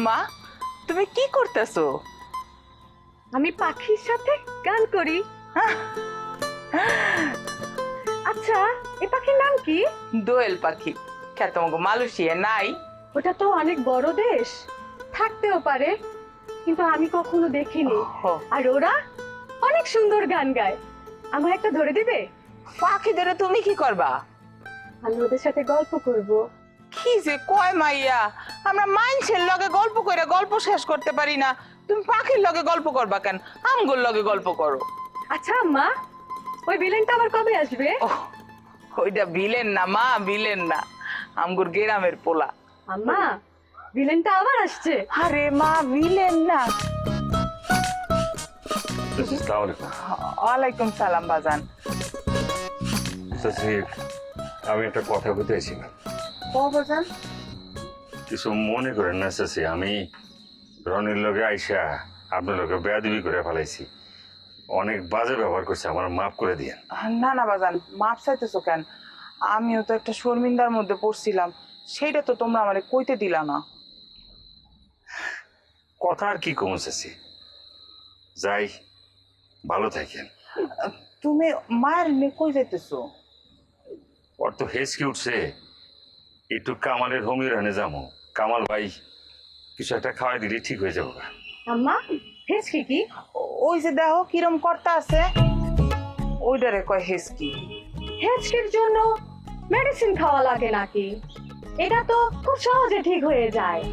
মা তুমি কি করতেছো? আমি পাখির সাথে গান করি। আচ্ছা, এই পাখির নাম কি? দোয়েল পাখি। খ্যাত মালয়েশিয়া নাই? ওটা তো অনেক বড় দেশ, থাকতেও পারে, কিন্তু আমি কখনো দেখিনি। আর ওরা অনেক সুন্দর গান গায়। আমার একটা ধরে দিবে? পাখি ধরে তুমি কি করবা? আমি ওদের সাথে গল্প করব। কি যে কয় মাইয়া, আমরা মানুষের লগে গল্প করে গল্প শেষ করতে পারি না, তুমি পাখির লগে গল্প করবা কেন? আমগুর লগে গল্প করো। আচ্ছা আম্মা, ওই ভিলেনটা আবার কবে আসবে? ওইটা ভিলেন না মা, ভিলেন না, আমগুর গ্রামের পোলা। আম্মা, ভিলেনটা আবার আসছে? আরে মা, ভিলেন না। আসসালামু আলাইকুম। ওয়ালাইকুম সালাম বাজান। আমি একটা কথা বলতেছিলাম। ও বাজান, কিছু মনে করেন না চাচি, আমি রনির লগে আইসা আপনার লগে বেয়াদবি করে ফেলাইছি, অনেক বাজে ব্যবহার করছে, আমার মাফ করে দিয়েন। না না বাজান, মাপ চাইতেছো কেন? আমিও তো একটা শর্মিন্দার মধ্যে পড়ছিলাম, সেইটা তো তোমরা আমারে কইতে দিলা না। কথা আর কি কম চাচি, যাই, ভালো থাকেন। তুমি মায়ের নিয়ে কই যাইতেছো? ওর তো হেসকে উঠছে, একটু কামালের হোমির রানে যাবো, কামাল ভাই কিছু একটা খাওয়াই দিলে ঠিক হয়ে যাবো। আম্মা, হেসকি কি? ওই যে দেখো কিরম কর্তা আছে, ওইটারে কয় হেসকি। হেঁচকির জন্য মেডিসিন খাওয়া লাগে নাকি? এটা তো খুব সহজে ঠিক হয়ে যায়।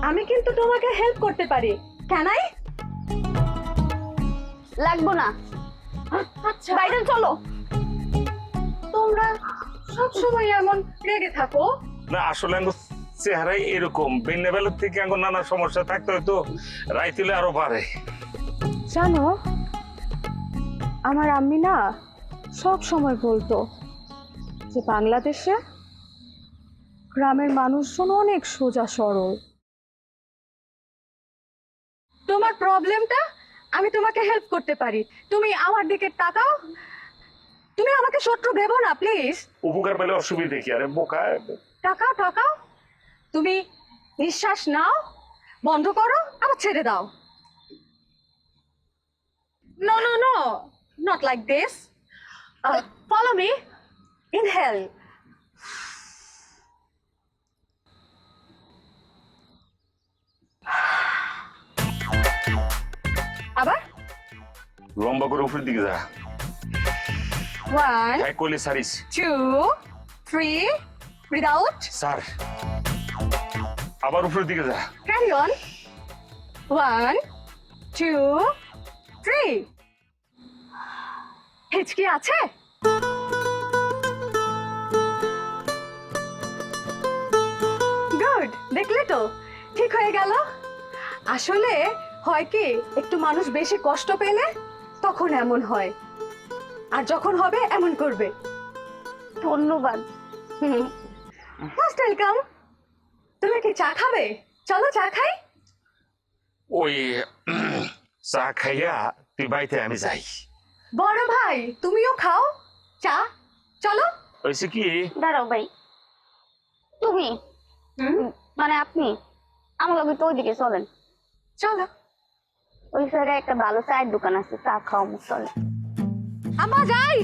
আমি কিন্তু তোমাকে হেল্প করতে পারি, কেনাই? লাগবো না। আচ্ছা, বাইরে চলো। তোমরা সব সময় এমন রেগে থাকো? না আসলে আমার চেহারাই এরকম, বেলার থেকে আমার নানা সমস্যা থাকতে হয়তো রাইতিলে আরো বাড়ে। জানো, আমার আম্মি না সব সময় বলতো যে বাংলাদেশে গ্রামের মানুষজন অনেক সোজা সরল। তোমার প্রবলেমটা আমি তোমাকে হেল্প করতে পারি। তুমি আমার দিকে তাকাও, তুমি আমাকে শত্রু ভেবো না প্লিজ। উপকার পেলে অসুবিধে কি? আরে বোকা। তাকাও তাকাও, তুমি নিঃশ্বাস নাও, বন্ধ করো, আবার ছেড়ে দাও। No no no, not like this. Follow me, inhale. আবার লম্বা করে উপরের দিকে যা। 1 এক কইলে সারিস। 2 3, breathe out, স্যার, আবার উপরের দিকে যা। carry on, 1 2 3। হেঁচকি আছে? গুড, দেখলে তো ঠিক হয়ে গেল। আসলে হয় কি, একটু মানুষ বেশি কষ্ট পেলে তখন এমন হয়, আর যখন হবে এমন করবে। ধন্যবাদ। Most welcome. তুমি কি চা খাবে? চলো চা খাই। ওই চা খাইয়া তুই বাড়িতে আমি যাই। বড় ভাই তুমিও খাও চা, চলো। হয়েছে কি? দাঁড়াও ভাই, তুমি মানে আপনি আমার লগে তো ওইদিকে চলেন। চলো। ওই সাইডে একটা ভালো চায়ের দোকান আছে, চা খাওয়া চলে। আম্মা যাই।